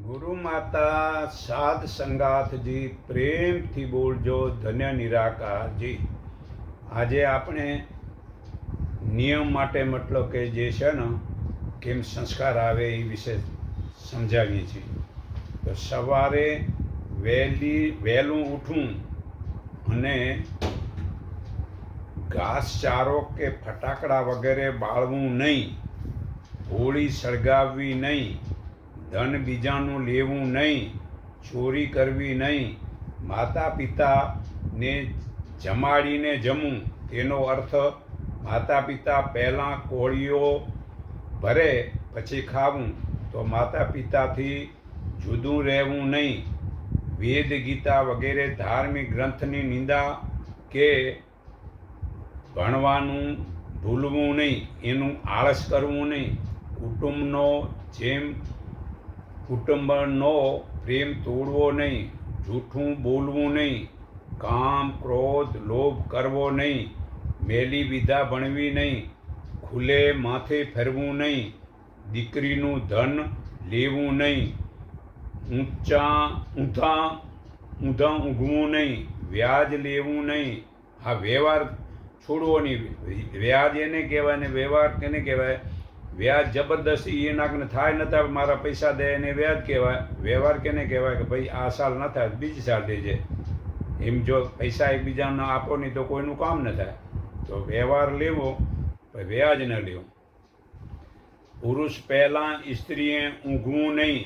ગુરુ માતા સાધ સંગાથજી, પ્રેમથી બોલજો ધન્ય નિરાકારજી. આજે આપણે નિયમ માટે મતલબ કે જે છે ને કેમ સંસ્કાર આવે એ વિશે સમજાવીએ છીએ. તો સવારે વહેલું ઉઠવું અને ઘાસચારો કે ફટાકડા વગેરે બાળવું નહીં, હોળી સળગાવવી નહીં, ધન બીજાનું લેવું નહીં, ચોરી કરવી નહીં, માતા પિતાને જમાડીને જમવું. તેનો અર્થ માતા પિતા પહેલાં કોળીઓ ભરે પછી ખાવું. તો માતા પિતાથી જુદું રહેવું નહીં. વેદ ગીતા વગેરે ધાર્મિક ગ્રંથની નિંદા કે ભણવાનું ભૂલવું નહીં, એનું આળસ કરવું નહીં. કુટુંબનો પ્રેમ તોડવો નહીં, જૂઠું બોલવું નહીં, કામ ક્રોધ લોભ કરવો નહીં, મેલી વિદ્યા ભણવી નહીં, ખુલ્લે માથે ફરવું નહીં, દીકરીનું ધન લેવું નહીં, ઊંધા ઊંઘવું નહીં, વ્યાજ લેવું નહીં. હા, વ્યવહાર છોડવો નહીં. વ્યાજ એને કહેવાય ને વ્યવહાર કેને કહેવાય? વ્યાજ જબરદસ્તી એનાકને થાય ન થાય, મારા પૈસા દે એને વ્યાજ કહેવાય. વ્યવહાર કેને કહેવાય? કે ભાઈ આ સાલ ન થાય બીજી સાલ દેજે. એમ જો પૈસા એકબીજાને આપો નહીં તો કોઈનું કામ ન થાય. તો વ્યવહાર લેવો, વ્યાજ ન લેવું. પુરુષ પહેલાં સ્ત્રીએ ઊંઘવું નહીં.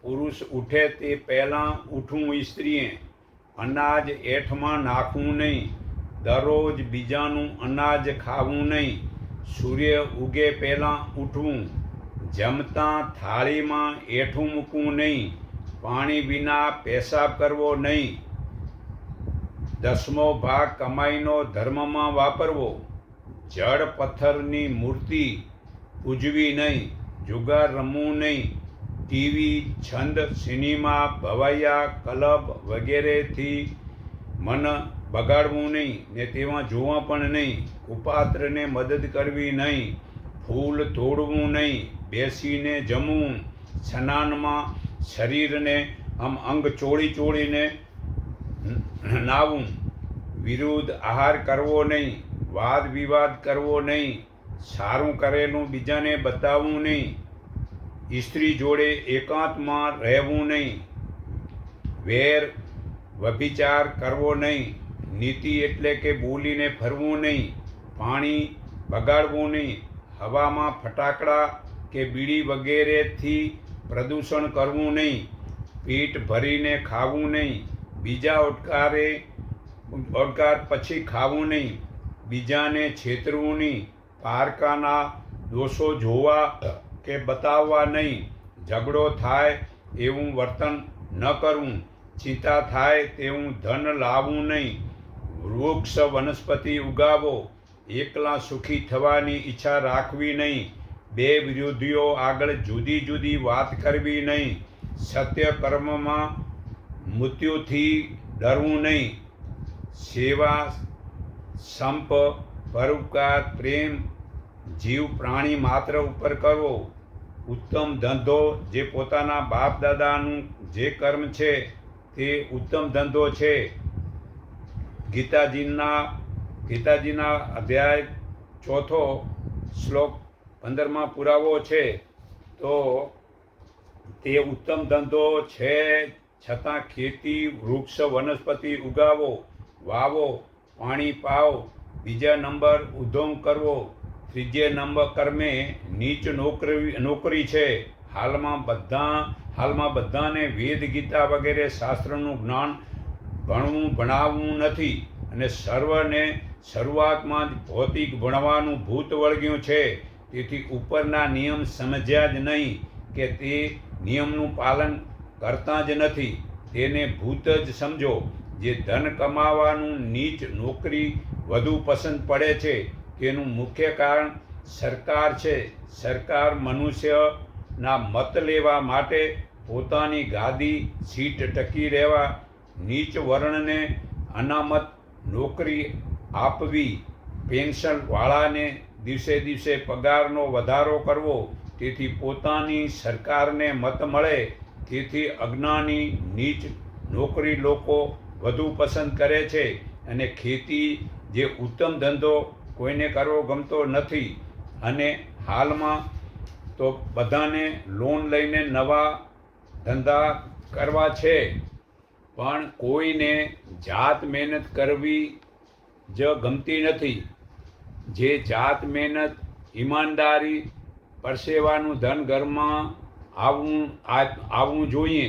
પુરુષ ઉઠે તે પહેલાં ઉઠવું સ્ત્રીએ. અનાજ એઠમાં નાખવું નહીં. દરરોજ બીજાનું અનાજ ખાવું નહીં. સૂર્ય ઉગે પહેલાં ઉઠવું. જમતાં થાળીમાં એઠું મૂકવું નહીં. પાણી વિના પેશાબ કરવો નહીં. 10મો ભાગ કમાઈનો ધર્મમાં વાપરવો. જળ પથ્થરની મૂર્તિ પૂજવી નહીં. જુગાર રમવું નહીં. ટીવી, છંદ, સિનેમા, ભવાઈયા, ક્લબ વગેરેથી મન બગાડવું નહીં ને તેમાં જોવા પણ નહીં. કુપાત્રને મદદ કરવી નહીં. ફૂલ તોડવું નહીં. બેસીને જમવું. સ્નાનમાં શરીરને અંગ ચોળીને નાહવું. વિરુદ્ધ આહાર કરવો નહીં. વાદ વિવાદ કરવો નહીં. સારું કરેલું બીજાને બતાવવું નહીં. સ્ત્રી જોડે એકાંતમાં રહેવું નહીં. વેર વ્યભિચાર કરવો નહીં. નીતિ એટલે કે બોલીને ફરવું નહીં. પાણી બગાડવું નહીં. હવામાં ફટાકડા કે બીડી વગેરેથી પ્રદૂષણ કરવું નહીં. પેટ ભરીને ખાવું નહીં. બીજા ઓડકાર પછી ખાવું નહીં. બીજાને છેતરવું નહીં. પારકાના દોષો જોવા કે બતાવવા નહીં. ઝઘડો થાય એવું વર્તન ન કરવું. ચિંતા થાય તેવું ધન લાવવું નહીં. વૃક્ષ વનસ્પતિ ઉગાવો. એકલા સુખી થવાની ઈચ્છા રાખવી નહીં. બે વિરોધીઓ આગળ જુદી જુદી વાત કરવી નહીં. સત્ય કર્મમાં મૃત્યુથી ડરવું નહીં. સેવા, સંપ, પરોપકાર, પ્રેમ જીવ પ્રાણી માત્ર ઉપર કરવો. ઉત્તમ ધંધો જે પોતાના બાપ દાદાનું જે કર્મ છે તે ઉત્તમ ધંધો છે. ગીતાજીના અધ્યાય 4 શ્લોક 15માં પુરાવો છે. તો તે ઉત્તમ ધંધો છે. છતાં ખેતી, વૃક્ષ વનસ્પતિ ઉગાવો, વાવો, પાણી પાવો. બીજા નંબર ઉદ્યોગ કરવો. ત્રીજે નંબર કર્મે નીચ નોકરી છે. હાલમાં બધાને વેદ ગીતા વગેરે શાસ્ત્રનું જ્ઞાન ભણાવવું નથી અને સર્વને શરૂઆતમાં જ ભૌતિક ભણવાનું ભૂત વળગ્યું છે. તેથી ઉપરના નિયમ સમજ્યા જ નહીં કે તે નિયમનું પાલન કરતા જ નથી, તેને ભૂત જ સમજો. જે ધન કમાવાનું નીચ નોકરી વધુ પસંદ પડે છે તેનું મુખ્ય કારણ સરકાર છે. સરકાર મનુષ્યના મત લેવા માટે પોતાની ગાદી સીટ ટકી રહેવા નીચ વર્ણને અનામત નોકરી આપવી, પેન્શનવાળાને દિવસે દિવસે પગારનો વધારો કરવો. તેથી પોતાની સરકારને મત મળે તેથી અજ્ઞાની નીચ નોકરી લોકો વધુ પસંદ કરે છે અને ખેતી જે ઉત્તમ ધંધો કોઈને કરવો ગમતો નથી. અને હાલમાં તો બધાને લોન લઈને નવા ધંધા કરવા છે, પણ કોઈને જાત મહેનત કરવી જ ગમતી નથી. જે જાત મહેનત ઈમાનદારી પરસેવાનું ધન ઘરમાં આવવું જોઈએ,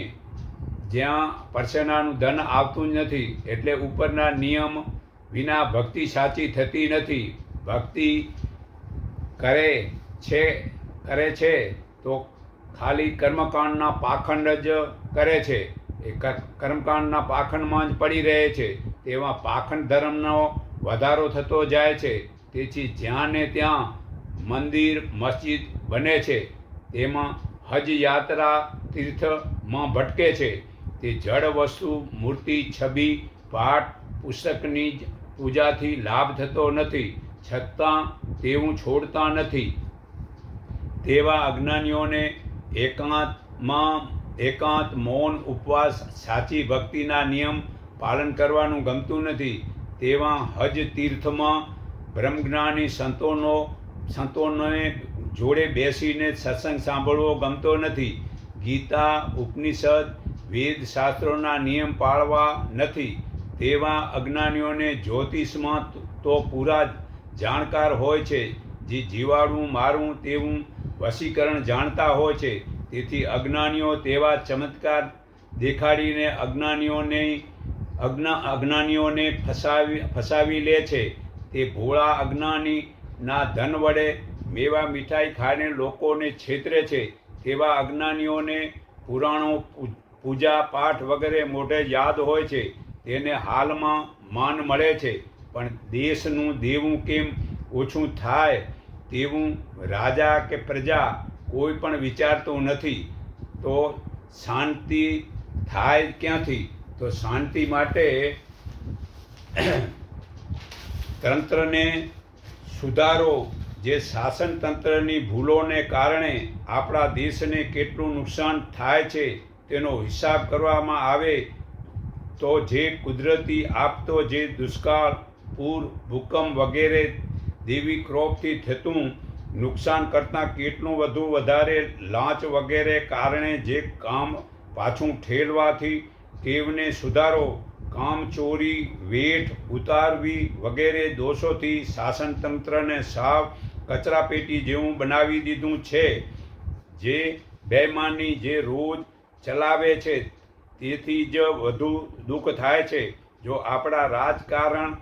જ્યાં પરસેવાનું ધન આવતું જ નથી, એટલે ઉપરના નિયમ વિના ભક્તિ સાચી થતી નથી. ભક્તિ કરે છે તો ખાલી કર્મકાંડના પાખંડ જ કરે છે, એ કર્મકાંડના પાખંડમાં જ પડી રહે છે. તેમાં પાખંડ ધર્મનો વધારો થતો જાય છે. તેથી જ્યાં ને ત્યાં મંદિર મસ્જિદ બને છે, તેમાં હજ યાત્રા તીર્થમાં ભટકે છે. તે જડ વસ્તુ મૂર્તિ છબી પાઠ પુસ્તકની જ પૂજાથી લાભ થતો નથી, છતાં તેવું છોડતા નથી. તેવા અજ્ઞાનીઓને એકાંત મૌન ઉપવાસ સાચી ભક્તિના નિયમ પાલન કરવાનું ગમતું નથી. તેવા હજ તીર્થમાં બ્રહ્મજ્ઞાની સંતોને જોડે બેસીને સત્સંગ સાંભળવો ગમતો નથી. ગીતા ઉપનિષદ વેદ શાસ્ત્રોના નિયમ પાળવા નથી. તેવા અજ્ઞાનીઓને જ્યોતિષમાં તો પૂરા જાણકાર હોય છે, જે જીવાડું મારું તેવું વશીકરણ જાણતા હોય છે. તેથી અજ્ઞાનીઓ તેવા ચમત્કાર દેખાડીને અજ્ઞાનીઓને ફસાવી લે છે. તે ભોળા અજ્ઞાનીના ધન વડે મેવા મીઠાઈ ખાઈને લોકોને છેતરે છે. તેવા અજ્ઞાનીઓને પુરાણો પૂજા પાઠ વગેરે મોઢે યાદ હોય છે. તેને હાલમાં માન મળે છે, પણ દેશનું દેવું કેમ ઓછું થાય તેવું રાજા કે પ્રજા કોઈ પણ વિચારતું નથી. તો શાંતિ થાય ક્યાંથી? તો શાંતિ માટે તંત્રને સુધારો. જે શાસન તંત્રની ભૂલોને કારણે આપણા દેશને કેટલું નુકસાન થાય છે તેનો હિસાબ કરવામાં આવે તો જે કુદરતી આફતો, જે દુષ્કાળ, પૂર, ભૂકંપ વગેરે દેવી ક્રોપથી થતું નુકસાન કરતાં કેટલું વધુ વધારે લાંચ વગેરે કારણે જે કામ પાછું ઠેલવાથી ટેવને સુધારો, કામચોરી, વેઠ ઉતારવી વગેરે દોષોથી શાસનતંત્રને સાવ કચરાપેટી જેવું બનાવી દીધું છે. જે બેમાની જે રોજ ચલાવે છે તેથી જ વધુ દુઃખ થાય છે. જો આપણા રાજકારણ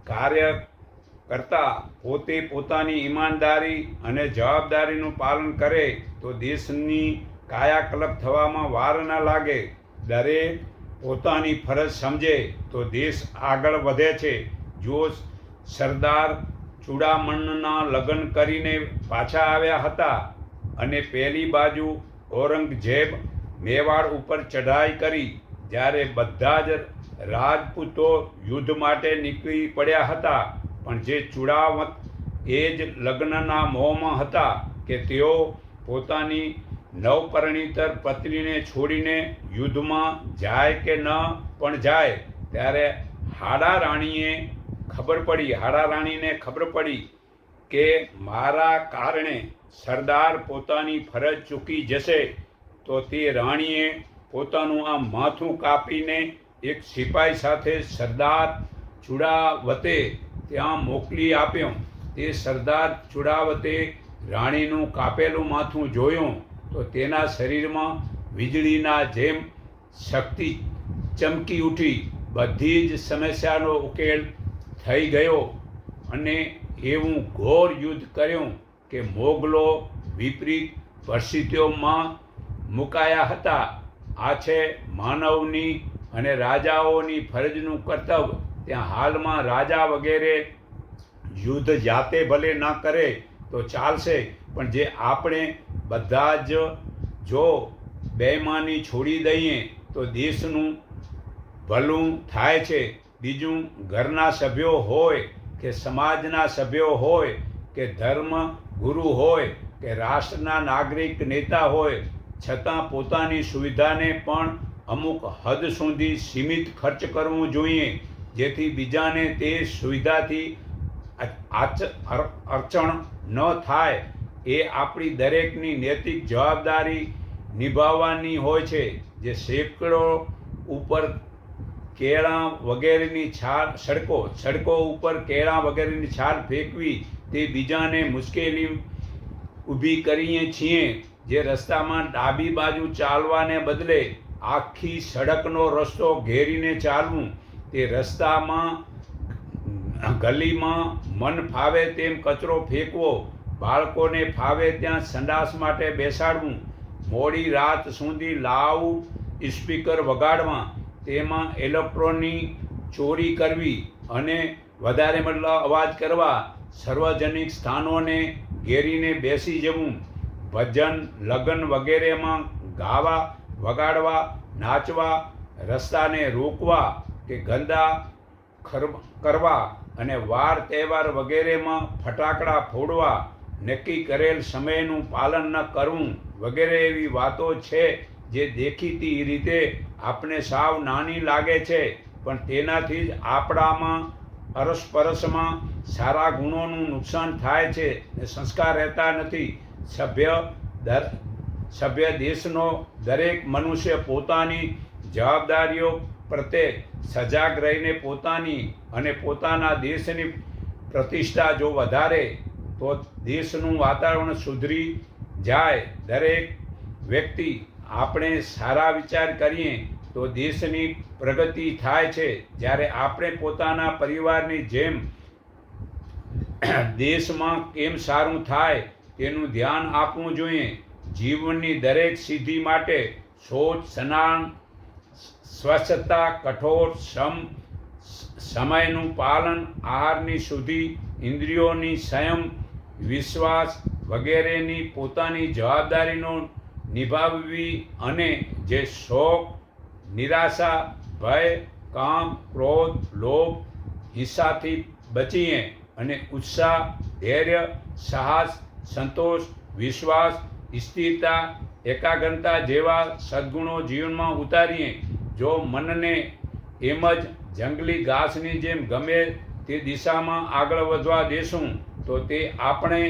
કાર્યકર્તા પોતે પોતાની ઈમાનદારી અને જવાબદારીનું પાલન કરે તો દેશની કાયાકલ્પ થવામાં વાર ન લાગે. દરેક પોતાની ફરજ સમજે તો દેશ આગળ વધે છે. જો સરદાર ચૂડામણના લગ્ન કરીને પાછા આવ્યા હતા અને પેલી બાજુ ઔરંગઝેબ મેવાડ ઉપર ચઢાઈ કરી, જ્યારે બધા જ રાજપૂતો યુદ્ધ માટે નીકળી પડ્યા હતા, પણ જે ચૂડામત એ જ લગ્નના મોહમાં હતા કે તેઓ પોતાની નવપરિણીતર પત્નીને છોડીને યુદ્ધમાં જાય કે ન પણ જાય. ત્યારે હાડા રાણીને ખબર પડી કે મારા કારણે સરદાર પોતાની ફરજ ચૂકી જશે, તો તે રાણીએ પોતાનું આ માથું કાપીને એક સિપાઈ સાથે સરદાર ચૂડાવતે ત્યાં મોકલી આપ્યો. તે સરદાર ચૂડાવતે રાણીનું કાપેલું માથું જોયું તો તેના શરીરમાં વીજળીના જેમ શક્તિ ચમકી ઉઠી. બધી જ સમસ્યાનો ઉકેલ થઈ ગયો અને એવું ઘોર યુદ્ધ કર્યું કે મોગલો વિપરીત પરિસ્થિતિઓમાં મુકાયા હતા. આ છે માનવની અને રાજાઓની ફરજનું કર્તવ્ય. ત્યાં હાલમાં રાજા વગેરે યુદ્ધ જાતે ભલે ન કરે તો ચાલશે, પણ જે આપણે બધા જ જો બેમાની છોડી દઈએ તો દેશનું ભલું થાય છે. બીજું, ઘરના સભ્યો હોય કે સમાજના સભ્યો હોય કે ધર્મ ગુરુ હોય કે રાષ્ટ્રના નાગરિક નેતા હોય, છતાં પોતાની સુવિધાને પણ અમુક હદ સુધી સીમિત ખર્ચ કરવો જોઈએ, જેથી બીજાને તે સુવિધાથી અડચણ ન થાય. એ આપણી દરેકની નૈતિક જવાબદારી નિભાવવાની હોય છે. જે સેંકડો ઉપર કેળા વગેરેની છાલ સડકો ઉપર કેળા વગેરેની છાલ ફેંકવી તે બીજાને મુશ્કેલી ઊભી કરીએ છીએ. જે રસ્તામાં ડાબી બાજુ ચાલવાને બદલે આખી સડકનો રસ્તો ઘેરીને ચાલવું, તે રસ્તામાં ગલીમાં મન ફાવે તેમ કચરો ફેંકવો, બાળકોને ફાવે ત્યાં સંડાસ માટે બેસાડવું, મોડી રાત સુધી લાઉડ સ્પીકર વગાડવા, તેમાં ઇલેક્ટ્રોનિક ચોરી કરવી અને વધારે મતલબ અવાજ કરવા, સાર્વજનિક સ્થાનોને ઘેરીને બેસી જવું, ભજન લગ્ન વગેરેમાં ગાવા વગાડવા, નાચવા, રસ્તાને રોકવા કે ગંદા કરવા અને વાર તહેવાર વગેરેમાં ફટાકડા ફોડવા, નક્કી કરેલ સમયનું પાલન ન કરવું વગેરે એવી વાતો છે જે દેખીતી રીતે આપણે સાવ નાની લાગે છે, પણ તેનાથી જ આપણામાં અરસપરસમાં સારા ગુણોનું નુકસાન થાય છે ને સંસ્કાર રહેતા નથી. સભ્ય દેશનો દરેક મનુષ્ય પોતાની જવાબદારીઓ પ્રત્યે સજાગ રહીને પોતાની અને પોતાના દેશની પ્રતિષ્ઠા જો વધારે તો દેશનું વાતાવરણ સુધરી જાય. દરેક વ્યક્તિ આપણે સારા વિચાર કરીએ તો દેશની પ્રગતિ થાય છે. જ્યારે આપણે પોતાના પરિવારની જેમ દેશમાં કેમ સારું થાય તેનું ધ્યાન આપવું જોઈએ. જીવનની દરેક સિદ્ધિ માટે સોચ, સ્નાન, સ્વચ્છતા, કઠોર શ્રમ, સમયનું પાલન, આહારની શુદ્ધિ, ઇન્દ્રિયોની સંયમ, વિશ્વાસ વગેરેની પોતાની જવાબદારીનો નિભાવવી અને જે શોક, નિરાશા, ભય, કામ, ક્રોધ, લોભ, હિંસાથી બચીએ અને ઉત્સાહ, ધૈર્ય, સાહસ, સંતોષ, વિશ્વાસ, સ્થિરતા, એકાગ્રતા જેવા સદ્ગુણો જીવનમાં ઉતારીએ. જો મનને એમ જ જંગલી ઘાસની જેમ ગમે તે દિશામાં આગળ વધવા દેશું તો તે આપણે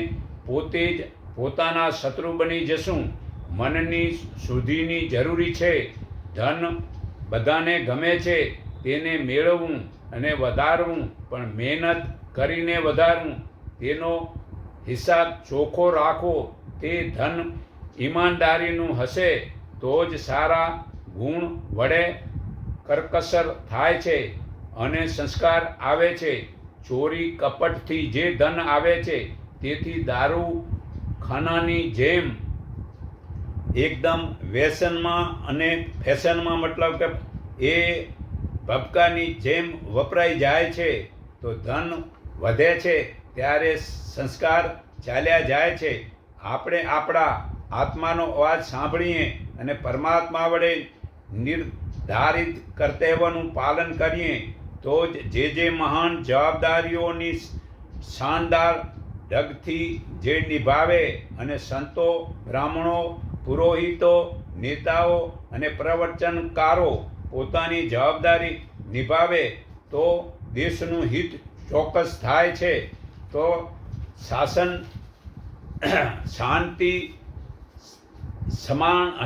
પોતે જ પોતાના શત્રુ બની જશું. મનની શુદ્ધિની જરૂરી છે. ધન બધાને ગમે છે, તેને મેળવવું અને વધારવું, પણ મહેનત કરીને વધારવું, તેનો હિસાબ ચોખ્ખો રાખો. તે ધન ઈમાનદારીનું હશે તો જ સારા ગુણ વડે કરકસર થાય છે અને સંસ્કાર આવે છે. ચોરી કપટથી જે ધન આવે છે તેથી દારૂ ખાનાની જેમ એકદમ વ્યસનમાં અને ફેશનમાં મતલબ કે એ ભબકાની જેમ વપરાઈ જાય છે તો ધન વધે છે ત્યારે સંસ્કાર ચાલ્યા જાય છે. આપણે આપણા આત્માનો અવાજ સાંભળીએ અને પરમાત્મા વડે નિર્ધારિત કર્તવ્યનું પાલન કરીએ તો જ જે મહાન જવાબદારીઓની શાનદાર ઢબથી જે નિભાવે અને સંતો, બ્રાહ્મણો, પુરોહિતો, નેતાઓ અને પ્રવચનકારો પોતાની જવાબદારી નિભાવે તો દેશનું હિત ચોક્કસ થાય છે. તો શાસન શાંતિ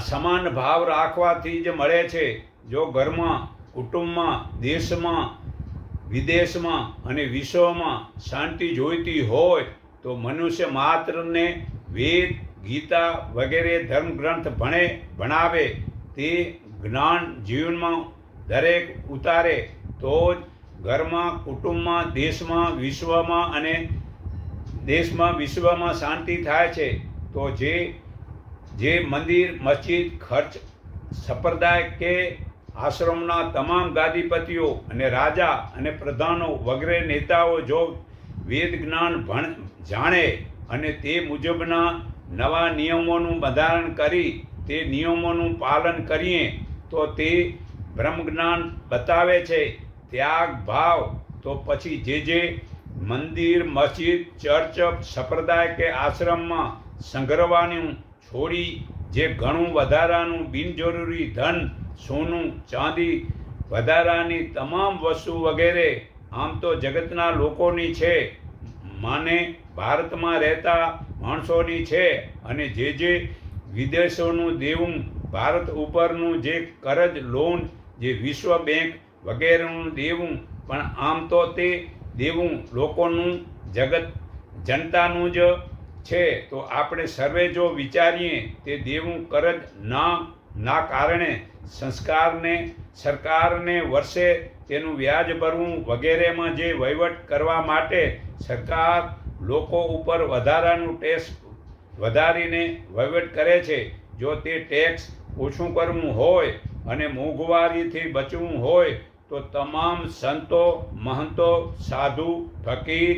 સમાન ભાવ રાખવાથી જ મળે છે. જો ઘરમાં, કુટુંબમાં, દેશમાં, વિદેશમાં અને વિશ્વમાં શાંતિ જોઈતી હોય તો મનુષ્ય માત્રને વેદ, ગીતા વગેરે ધર્મગ્રંથ ભણાવે, તે જ્ઞાન જીવનમાં દરેક ઉતારે તો જ ઘરમાં, કુટુંબમાં, દેશમાં, વિશ્વમાં શાંતિ થાય છે. તો જે મંદિર, મસ્જિદ, ખર્ચ, સંપ્રદાય કે આશ્રમના તમામ ગાદીપતિઓ અને રાજા અને પ્રધાનો વગેરે નેતાઓ જો વેદ જ્ઞાન જાણે અને તે મુજબના નવા નિયમોનું બંધારણ કરી તે નિયમોનું પાલન કરીએ તો તે બ્રહ્મજ્ઞાન બતાવે છે. ત્યાગ ભાવ તો પછી જે મંદિર, મસ્જિદ, ચર્ચ, સંપ્રદાય કે આશ્રમમાં સંગ્રહવાનું છોડી જે ઘણું વધારાનું બિનજરૂરી ધન, સોનું, ચાંદી, વધારાની તમામ વસ્તુ વગેરે આમ તો જગતના લોકોની છે, માને ભારતમાં રહેતા માણસોની છે, અને જે વિદેશોનું દેવું, ભારત ઉપરનું જે કરજ, લોન, જે વિશ્વ બેંક વગેરેનું દેવું, પણ આમ તો તે દેવું લોકોનું, જનતાનું જ છે. તો આપણે સર્વે જો વિચારીએ તે દેવું કરજ ના કારણે સરકારને વર્ષે તેનું વ્યાજ ભરવું વગેરેમાં જે વહીવટ કરવા માટે સરકાર લોકો ઉપર વધારાનું ટેક્સ વધારીને વહીવટ કરે છે. જો તે ટેક્સ ઓછું કરવું હોય અને મોંઘવારીથી બચવું હોય તો તમામ સંતો, મહંતો, સાધુ, ફકીર,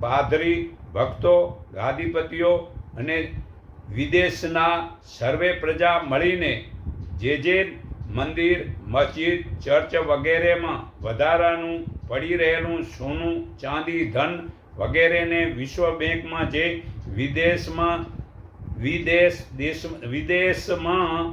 પાદરી, ભક્તો, ગાદીપતિઓ અને વિદેશના સર્વે પ્રજા મળીને જે મંદિર, મસ્જિદ, ચર્ચ વગેરેમાં વધારાનું પડી રહેલું સોનું, ચાંદી, ધન વગેરેને વિશ્વ બેંકમાં જે વિદેશમાં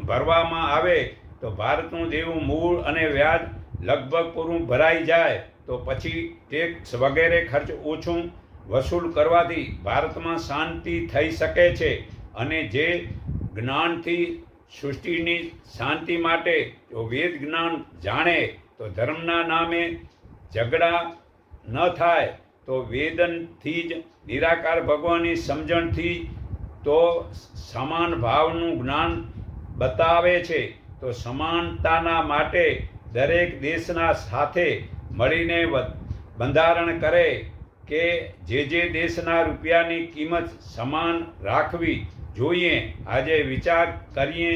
ભરવામાં આવે તો ભારતનું દેવું મૂળ અને વ્યાજ લગભગ પૂરું ભરાઈ જાય તો પછી ટેક્સ વગેરે ખર્ચ ઓછું વસૂલ કરવાથી ભારતમાં શાંતિ થઈ શકે છે. અને જે જ્ઞાનથી સૃષ્ટિની શાંતિ માટે જો વેદ જ્ઞાન જાણે તો ધર્મના નામે ઝઘડા ન થાય, તો વેદનથી જ નિરાકાર ભગવાનની સમજણથી તો સમાન ભાવનું જ્ઞાન બતાવે છે. તો સમાનતાના માટે દરેક દેશના સાથે મળીને બંધારણ કરે કે જે દેશના રૂપિયાની કિંમત સમાન રાખવી જોઈએ. આજે વિચાર કરીએ,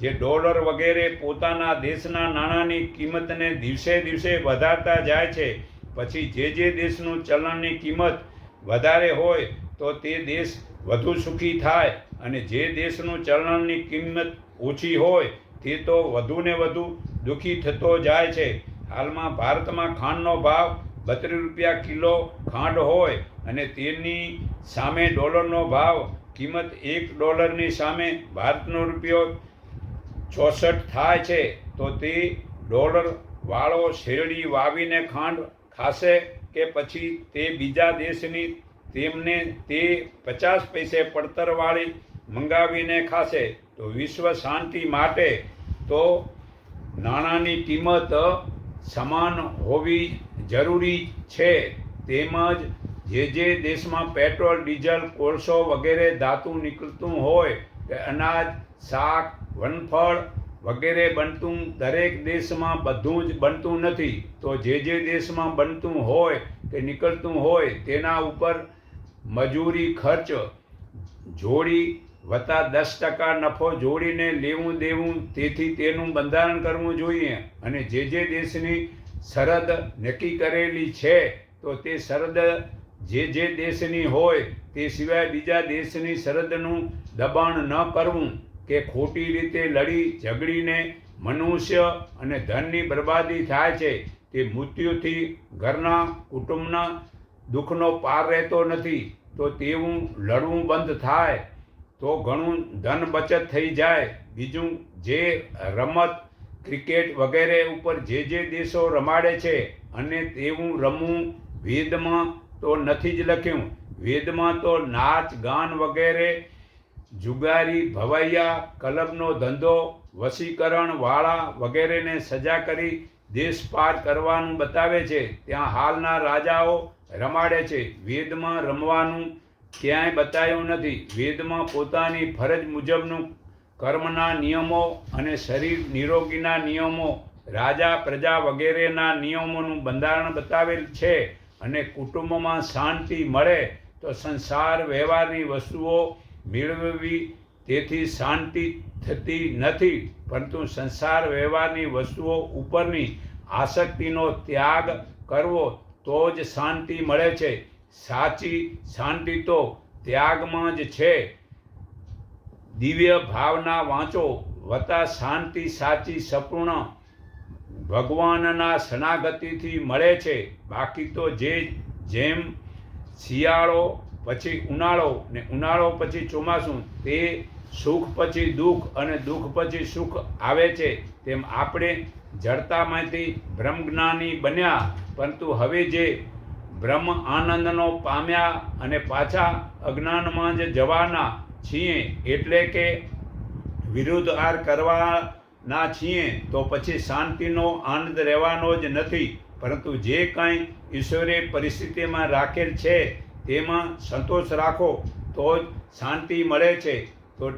જે ડોલર વગેરે પોતાના દેશના નાણાંની કિંમતને દિવસે વધારતા જાય છે, પછી જે દેશનું ચલણની કિંમત વધારે હોય તો તે દેશ વધુ સુખી થાય, અને જે દેશનું ચલણની કિંમત ઓછી હોય તે તો વધુને વધુ દુઃખી થતો જાય છે. હાલમાં ભારતમાં ખાંડનો ભાવ 32 રૂપિયા કિલો ખાંડ હોય અને તેની સામે ડોલરનો ભાવ કિંમત $1 સામે ભારતનો રૂપિયો 64 થાય છે. તો તે ડોલરવાળો શેરડી વાવીને ખાંડ ખાશે કે પછી તે બીજા દેશની તેમને તે 50 પૈસે પડતરવાળી મંગાવીને ખાશે? તો વિશ્વ શાંતિ માટે તો નાણાંની કિંમત સમાન હોવી જરૂરી છે. તેમજ જે દેશમાં પેટ્રોલ, ડીઝલ, કોલસો વગેરે ધાતુ નીકળતું હોય કે અનાજ, શાક, વનફળ વગેરે બનતું દરેક દેશમાં બધું જ બનતું નથી. તો જે દેશમાં બનતું હોય કે નીકળતું હોય તેના ઉપર મજૂરી ખર્ચ જોડી વત્તા 10% નફો જોડીને લેવું દેવું, તેથી તેનું બંધારણ કરવું જોઈએ. અને જે દેશની સરહદ નક્કી કરેલી છે તો તે સરહદ જે દેશની હોય તે સિવાય બીજા દેશની સરહદનું દબાણ ન કરવું કે ખોટી રીતે લડી ઝઘડીને મનુષ્ય અને ધનની બરબાદી થાય છે. તે મૃત્યુથી ઘરના, કુટુંબના દુઃખનો પાર રહેતો નથી. તો તેવું લડવું બંધ થાય તો ઘણું ધન બચત થઈ જાય. બીજું, જે રમત, ક્રિકેટ વગેરે ઉપર જે દેશો રમાડે છે અને તેવું રમવું વેદમાં તો નથી જ લખ્યું. વેદમાં તો નાચ, ગાન વગેરે, જુગારી, ભવૈયા, કલબનો ધંધો, વશીકરણ વાળા વગેરેને સજા કરી દેશ પાર કરવાનું બતાવે છે. ત્યાં હાલના રાજાઓ રમાડે છે. વેદમાં રમવાનું ક્યાંય બતાવ્યું નથી. વેદમાં પોતાની ફરજ મુજબનું કર્મના નિયમો અને શરીર નિરોગીના નિયમો, રાજા પ્રજા વગેરેના નિયમોનું બંધારણ બતાવેલ છે. અને કુટુંબમાં શાંતિ મળે તો સંસાર વ્યવહારની વસ્તુઓ મેળવવી, તેથી શાંતિ થતી નથી, પરંતુ સંસાર વ્યવહારની વસ્તુઓ ઉપરની આસક્તિનો ત્યાગ કરવો તો જ શાંતિ મળે છે. સાચી શાંતિ તો ત્યાગમાં જ છે. દિવ્ય ભાવના વાંચો વત્તા શાંતિ સાચી સંપૂર્ણ ભગવાનના શરણાગતિથી મળે છે. બાકી તો જેમ શિયાળો પછી ઉનાળો ને ઉનાળો પછી ચોમાસું, તે સુખ પછી દુઃખ અને દુઃખ પછી સુખ આવે છે. તેમ આપણે જડતામાંથી બ્રહ્મજ્ઞાની બન્યા, પરંતુ હવે જે બ્રહ્મ આનંદનો પામ્યા અને પાછા અજ્ઞાનમાં જ જવાના છીએ, એટલે કે વિરુદ્ધાર કરવાના છીએ, તો પછી શાંતિનો આનંદ રહેવાનો જ નથી. પરંતુ જે કંઈ ઈશ્વરે પરિસ્થિતિમાં રાખેલ છે તેમાં સંતોષ રાખો તો જ શાંતિ મળે છે. તો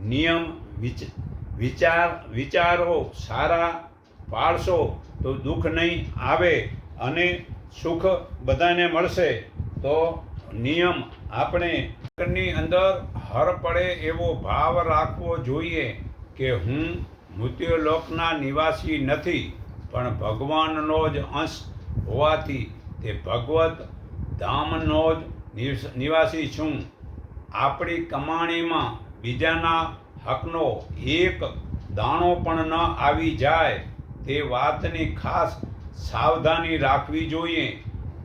નિયમ વિચારો સારા પાળશો તો દુઃખ નહીં આવે અને સુખ બધાને મળશે. તો નિયમ આપણે ની અંદર હર પડે એવો ભાવ રાખવો જોઈએ કે હું મૃત્યુલોકના નિવાસી નથી, પણ ભગવાનનો જ અંશ હોવાથી તે ભગવત ધામનો જ નિવાસી છું. આપણી કમાણીમાં બીજાના હકનો એક દાણો પણ ન આવી જાય તે વાતની ખાસ સાવધાની રાખવી જોઈએ.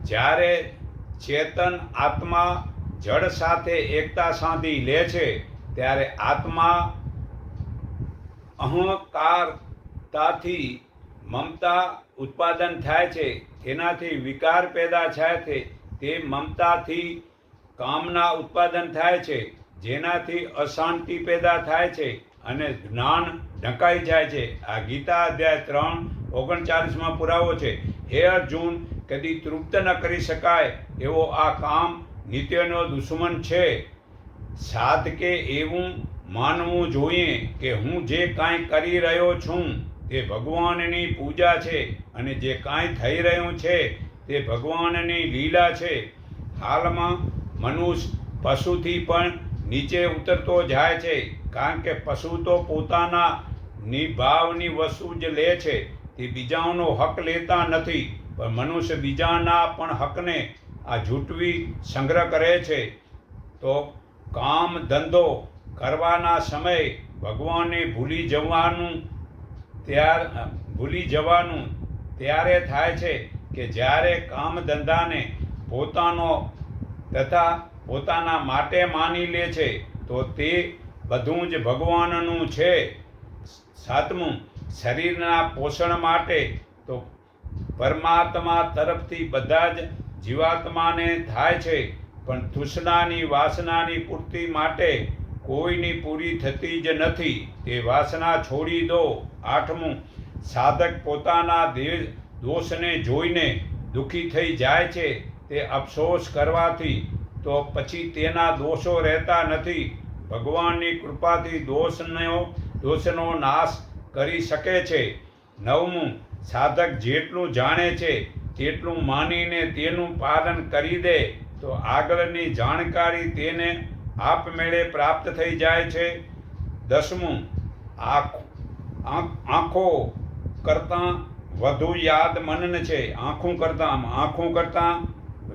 જ્યારે ચેતન આત્મા જડ સાથે એકતા સાધી લે છે, ત્યારે આત્મા અહંકારતાથી મમતા ઉત્પાદન થાય છે. તેનાથી વિકાર પેદા થાય છે. તે મમતાથી કામના ઉત્પાદન થાય છે, જેનાથી અશાંતિ પેદા થાય છે અને જ્ઞાન ઢંકાઈ જાય છે. આ ગીતા અધ્યાય 3:39 પુરાવો છે. હે અર્જુન, કદી તૃપ્ત ન કરી શકાય એવો આ કામ નિત્યનો દુશ્મન છે. સાધકે એવું માનવું જોઈએ કે હું જે કાંઈ કરી રહ્યો છું તે ભગવાનની પૂજા છે અને જે કાંઈ થઈ રહ્યું છે તે ભગવાનની લીલા છે. હાલમાં મનુષ્ય પશુથી પણ નીચે ઉતરતો જાય છે, કારણ કે પશુ તો પોતાના નિભાવની વસ્તુ જ લે છે, તે બીજાઓનો હક લેતા નથી. પણ મનુષ્ય બીજાના પણ હકને આ ઝૂંટવી સંગ્રહ કરે છે. તો કામ ધંધો કરવાના સમયે ભગવાનને ભૂલી જવાનું ત્યારે થાય છે કે જ્યારે કામ ધંધાને પોતાનો તથા પોતાના માટે માની લે છે, તો તે બધું જ ભગવાનનું છે. 7, શરીરના પોષણ માટે તો પરમાત્મા તરફથી બધા જ જીવાત્માને થાય છે, પણ તૃષ્ણાની વાસનાની પૂર્તિ માટે કોઈની પૂરી થતી જ નથી. તે વાસના છોડી દો. 8, સાધક પોતાના દોષને જોઈને દુઃખી થઈ જાય છે. તે અફસોસ કરવાથી તો પછી તેના દોષો રહેતા નથી. ભગવાનની કૃપાથી દોષનો નાશ કરી શકે છે. 9, સાધક જેટલું જાણે છે તેટલું માનીને તેનું પાલન કરી દે તો આગળની જાણકારી તેને આપમેળે પ્રાપ્ત થઈ જાય છે. 10, આંખો કરતાં વધુ યાદ મનન છે. આંખો કરતાં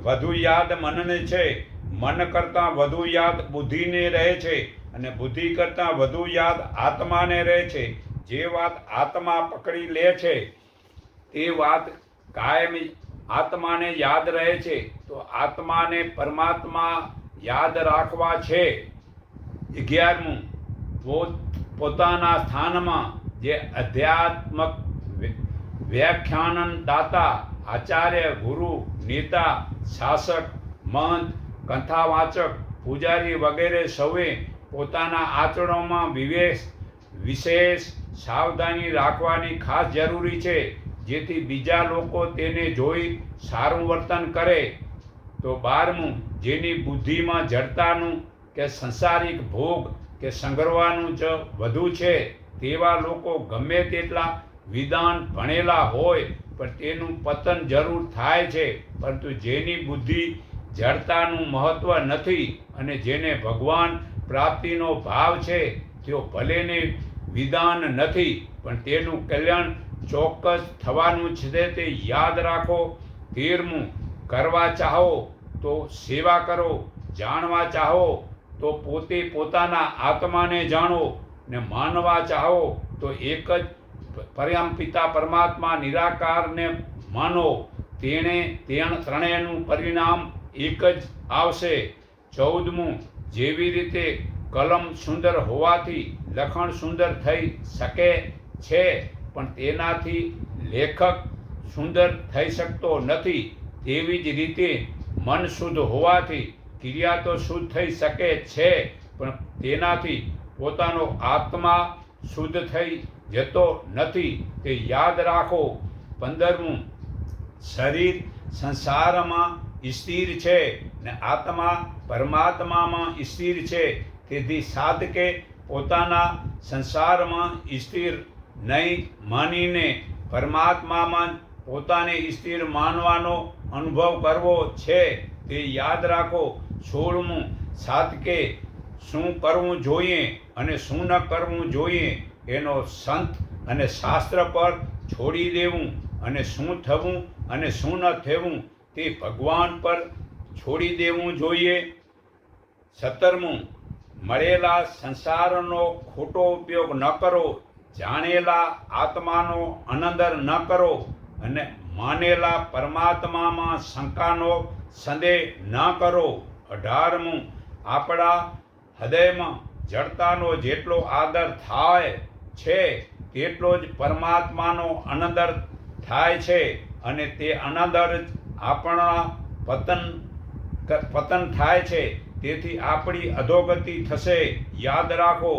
વધુ યાદ મનને છે. મન કરતાં વધુ યાદ બુદ્ધિને રહે છે અને બુદ્ધિ કરતાં વધુ યાદ આત્માને રહે છે. જે વાત આત્મા પકડી લે છે તે વાત કાયમ આત્માને યાદ રહે છે. તો આત્માને પરમાત્મા યાદ રાખવા છે. 11, પોતાના સ્થાનમાં જે આધ્યાત્મક વ્યાખ્યાનદાતા, આચાર્ય, ગુરુ, નેતા, શાસક, મંત, કથાવાચક, પૂજારી વગેરે સૌએ પોતાના આચરણોમાં વિશેષ સાવધાની રાખવાની ખાસ જરૂરી છે, જેથી બીજા લોકો તેને જોઈ સારું વર્તન કરે. તો 12, જેની બુદ્ધિમાં જડતાનું કે સંસારિક ભોગ કે સંગ્રહવાનું જ વધુ છે, તેવા લોકો ગમે તેટલા વિદ્વાન ભણેલા હોય પણ તેનું પતન જરૂર થાય છે. પરંતુ જેની બુદ્ધિ જડતાનું મહત્વ નથી અને જેને ભગવાન પ્રાપ્તિનો ભાવ છે, તેઓ ભલેને વિદ્વાન નથી પણ તેનું કલ્યાણ ચોક્કસ થવાનું છે તે યાદ રાખો. 13, કરવા ચાહો તો સેવા કરો. જાણવા ચાહો તો પોતે પોતાના આત્માને જાણો ને માનવા ચાહો તો એક જ પરમપિતા પરમાત્મા નિરાકારને માનો. ત્રણેયનું પરિણામ એક જ આવશે. 14મું, જેવી રીતે કલમ સુંદર હોવાથી લખાણ સુંદર થઈ શકે છે, પણ તેનાથી લેખક સુંદર થઈ શકતો નથી, તેવી જ રીતે મન શુદ્ધ હોવાથી ક્રિયા તો શુદ્ધ થઈ શકે છે, પણ તેનાથી પોતાનો આત્મા શુદ્ધ થઈ જતો નથી. તે યાદ રાખો. 15મું, શરીર સંસારમાં સ્થિર છે ને આત્મા પરમાત્મામાં સ્થિર છે. તેથી સાધકે પોતાના સંસારમાં સ્થિર નહીં માનીને પરમાત્મામાં પોતાને સ્થિર માનવાનો અનુભવ કરવો છે. તે યાદ રાખો. 16મું, સાધકે શું કરવું જોઈએ અને શું ન કરવું જોઈએ એનો સંત અને શાસ્ત્ર પર છોડી દેવું, અને શું થવું અને શું ન થવું તે ભગવાન પર છોડી દેવું જોઈએ. 17મું, મળેલા સંસારનો ખોટો ઉપયોગ ન કરો, જાણેલા આત્માનો અનંદર ન કરો, અને માનેલા પરમાત્મામાં શંકાનો સંદેહ ન કરો. 18મું, આપણા હૃદયમાં જડતાનો જેટલો આદર થાય છે તેટલો જ પરમાત્માનો અનંદર થાય છે, અને તે અનંદર જ આપણા પતન થાય છે. તેથી આપણી અધોગતિ થશે. યાદ રાખો.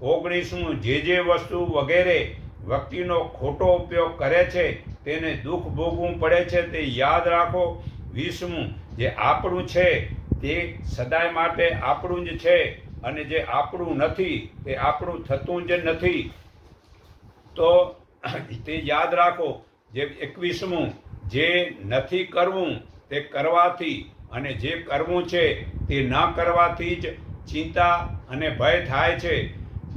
19મું, જે વસ્તુ વગેરે વ્યક્તિનો ખોટો ઉપયોગ કરે છે તેને દુઃખ ભોગવવું પડે છે, તે યાદ રાખો. 20મું, જે આપણું છે તે સદાય માટે આપણું જ છે, અને જે આપણું નથી તે આપણું થતું જ નથી. તો તે યાદ રાખો. જે 21મું, જે નથી કરવું તે કરવાથી અને જે કરવું છે તે ન કરવાથી જ ચિંતા અને ભય થાય છે.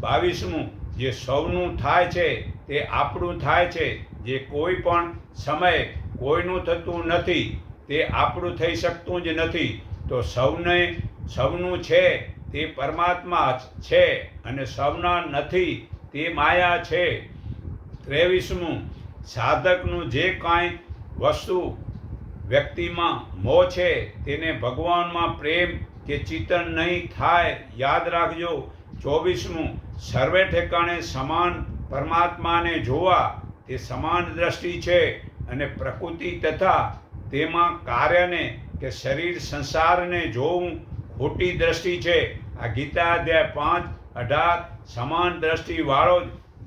22મું, જે સૌનું થાય છે તે આપણું થાય છે. જે કોઈ પણ સમયે કોઈનું થતું નથી તે આપણું થઈ શકતું જ નથી. તો સૌનું છે તે પરમાત્મા છે, અને સૌના નથી તે માયા છે. 23મું, સાધકનું જે કાંઈ વસ્તુ વ્યક્તિમાં મોહ છે તેને ભગવાનમાં પ્રેમ કે ચિંતન નહીં થાય. યાદ રાખજો. 24મું, સર્વે ઠેકાણે સમાન પરમાત્માને જોવા તે સમાન દ્રષ્ટિ છે, અને પ્રકૃતિ તથા તેમાં કાર્યને કે શરીર સંસારને જોવું ખોટી દ્રષ્ટિ છે. આ ગીતા અધ્યાય 5:18. સમાન દ્રષ્ટિ વાળો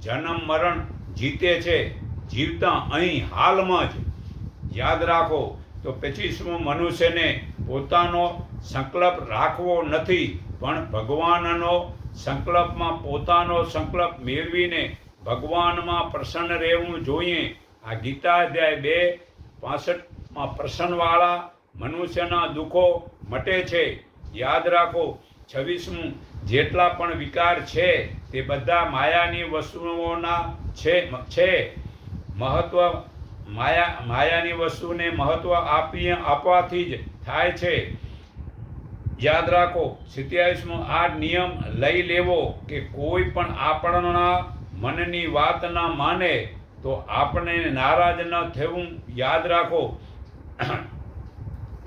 જ જન્મ મરણ જીતે છે, જીવતા અહીં હાલમાં જ. યાદ રાખો. તો 25મું, મનુષ્યને પોતાનો સંકલ્પ રાખવો નથી, પણ ભગવાનનો સંકલ્પમાં પોતાનો સંકલ્પ મેળવીને ભગવાનમાં પ્રસન્ન રહેવું જોઈએ. આ ગીતા અધ્યાય 2:65 પ્રસન્નવાળા મનુષ્યના દુઃખો મટે છે. યાદ રાખો. 26મું, જેટલા પણ વિકાર છે તે બધા માયાની વસ્તુઓના છે. મહત્વ માયાની વસ્તુને મહત્વ આપવાથી જ થાય છે. યાદ રાખો. 27મું, આ નિયમ લઈ લેવો કે કોઈ પણ આપણા મનની વાત ન માને તો આપણે નારાજ ન થવું. યાદ રાખો.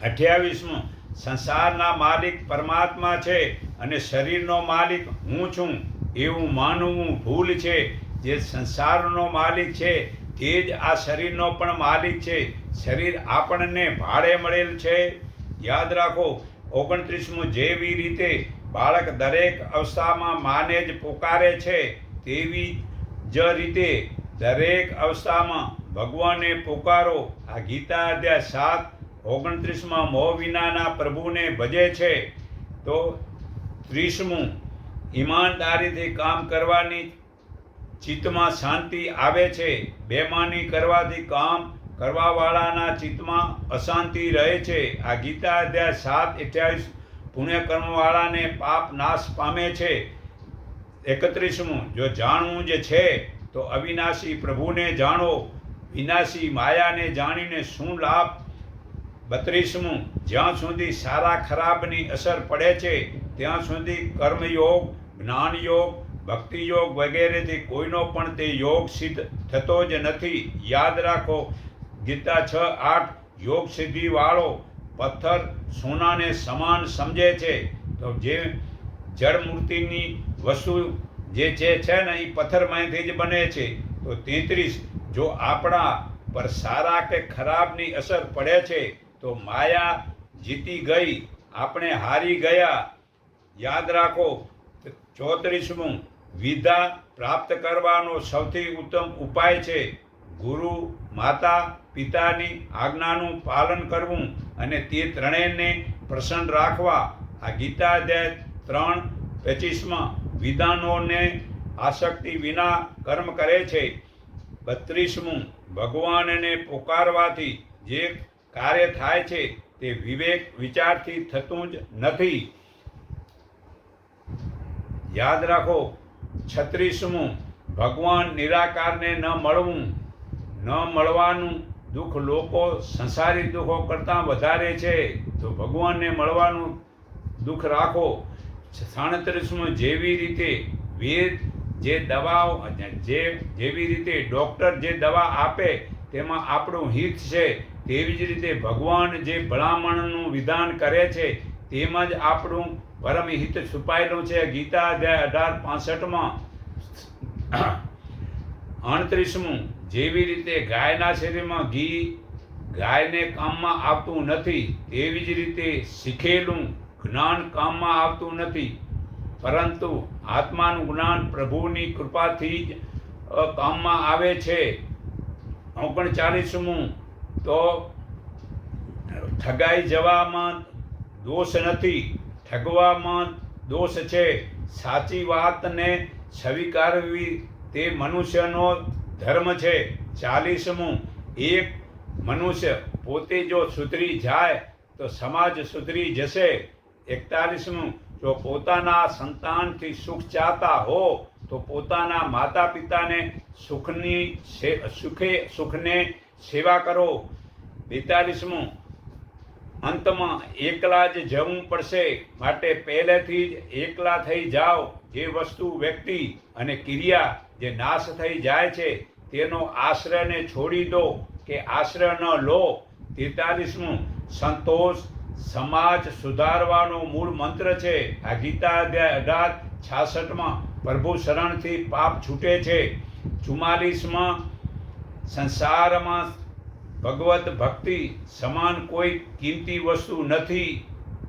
28મું, સંસારના માલિક પરમાત્મા છે અને શરીરનો માલિક હું છું એવું માનવું ભૂલ છે. જે સંસારનો માલિક છે તે જ આ શરીરનો પણ માલિક છે. શરીર આપણને ભાડે મળેલ છે. યાદ રાખો. 29મું, જેવી રીતે બાળક દરેક અવસ્થામાં માને જ પુકારે છે તેવી જ રીતે દરેક અવસ્થામાં ભગવાનને પુકારો. આ ગીતા અધ્યાય 7:29 મોહ વિનાના પ્રભુને ભજે છે. તો 30મું, ઈમાનદારીથી કામ કરવાની ચિત્તમાં શાંતિ આવે છે. બેમાની કરવાથી કામ કરવાવાળાના ચિત્તમાં અશાંતિ રહે છે. આ ગીતા અધ્યાય 7:28 પુણ્યકર્મવાળાને પાપ નાશ પામે છે. 31મું, જો જાણવું જ છે તો અવિનાશી પ્રભુને જાણો, વિનાશી માયાને જાણીને શું લાભ. 32મું, જ્યાં સુધી સારા ખરાબની અસર પડે છે ત્યાં સુધી કર્મયોગ, જ્ઞાનયોગ, ભક્તિયોગ વગેરેથી કોઈનો પણ તે યોગ સિદ્ધ થતો જ નથી. યાદ રાખો. ગીતા 6:8, યોગ સિદ્ધિવાળો પથ્થર સોનાને સમાન સમજે છે. તો જે જળ મૂર્તિની વસ્તુ જે છે ને એ પથ્થરમાંથી જ બને છે. તો 33 જો આપણા પર સારા કે ખરાબની અસર પડે છે તો માયા જીતી ગઈ, આપણે હારી ગયા. યાદ રાખો. 34મું વિદ્યા પ્રાપ્ત કરવાનો સૌથી ઉત્તમ ઉપાય છે ગુરુ માતા પિતાની આજ્ઞાનું પાલન કરવું અને તે ત્રણેયને પ્રસન્ન રાખવા. આ ગીતા અધ્યાય 3:25માં વિધાનોને આસક્તિ વિના કર્મ કરે છે. 32મું ભગવાનને પુકારવાથી જે કાર્ય થાય છે તે વિવેક વિચારથી થતું જ નથી. યાદ રાખો. 36મું ભગવાન નિરાકારને ન મળવું. ન મળવાનું દુઃખ લોકો સંસારી દુઃખો કરતાં વધારે છે. તો ભગવાનને મળવાનું દુઃખ રાખો. 37મું જેવી રીતે વેદ જે દવાઓ જેવી રીતે ડૉક્ટર જે દવા આપે તેમાં આપણું હિત છે, તેવી જ રીતે ભગવાન જે ભલામણનું વિધાન કરે છે તેમાં જ આપણું પરમ હિત છુપાયેલું છે. ગીતા અધ્યાય 18:65માં. 38મું જેવી રીતે ગાયના શરીરમાં ઘી ગાયને કામમાં આવતું નથી, તેવી જ રીતે શીખેલું જ્ઞાન કામમાં આવતું નથી, પરંતુ આત્માનું જ્ઞાન પ્રભુની કૃપાથી જ કામમાં આવે છે. 39મું તો ઠગાઈ જવામાં દોષ નથી, ઠગવામાં દોષ છે. સાચી વાતને સ્વીકારવી તે મનુષ્યનો ધર્મ છે. 40મું એક મનુષ્ય પોતે જો સુધરી જાય તો સમાજ સુધરી જશે. 41મું જો પોતાના સંતાનથી સુખ ચાહતા હો તો પોતાના માતા પિતાને સુખને સેવા કરો. 42મું અંતમાં એકલા જ જવું પડશે, માટે પહેલેથી જ એકલા થઈ જાઓ. જે વસ્તુ વ્યક્તિ અને ક્રિયા જે નાશ થઈ જાય છે તેનો આશ્રયને છોડી દો કે આશ્રય ન લો. 43મું સંતોષ સમાજ સુધારવાનો મૂળ મંત્ર છે. આ ગીતા અધ્યાય 18:66માં પ્રભુ શરણથી પાપ છૂટે છે. 44માં સંસારમાં ભગવત ભક્તિ સમાન કોઈ કિંમતી વસ્તુ નથી,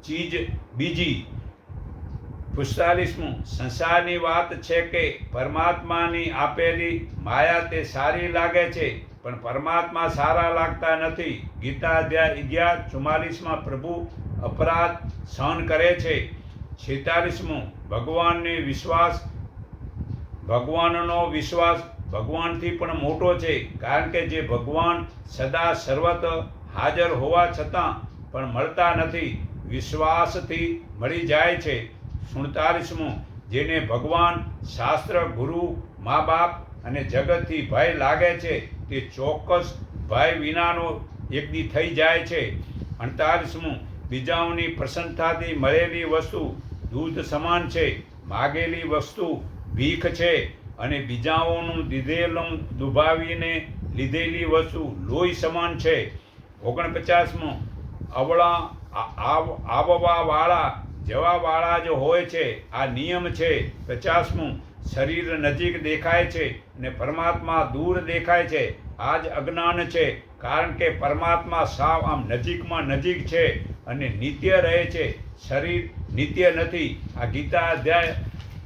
ચીજ બીજી. 45મું સંસારની વાત છે કે પરમાત્માની આપેલી માયા તે સારી લાગે છે, પણ પરમાત્મા સારા લાગતા નથી. ગીતા અધ્યાય 11:44માં પ્રભુ અપરાધ સહન કરે છે. 46મું ભગવાનનો વિશ્વાસ ભગવાનથી પણ મોટો છે, કારણ કે જે ભગવાન સદા સર્વત્ર હાજર હોવા છતાં પણ મળતા નથી, વિશ્વાસથી મળી જાય છે. 47મું જેને ભગવાન શાસ્ત્ર ગુરુ મા બાપ અને જગતથી ભય લાગે છે તે ચોક્કસ ભય વિનાનો એકદી થઈ જાય છે. 48મું બીજાઓની પ્રસન્નતાથી મળેલી વસ્તુ દૂધ સમાન છે, માગેલી વસ્તુ ભીખ છે, અને બીજાઓનું દીધેલું દુભાવીને લીધેલી વસ્તુ લોહી સમાન છે. 49મું આવવાવાળા જવાવાળા જ હોય છે, આ નિયમ છે. 50મું શરીર નજીક દેખાય છે અને પરમાત્મા દૂર દેખાય છે, આ જ અજ્ઞાન છે, કારણ કે પરમાત્મા સાવ આમ નજીકમાં નજીક છે અને નિત્ય રહે છે, શરીર નિત્ય નથી. આ ગીતા અધ્યાય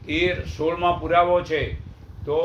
13-16માં પુરાવો છે. તો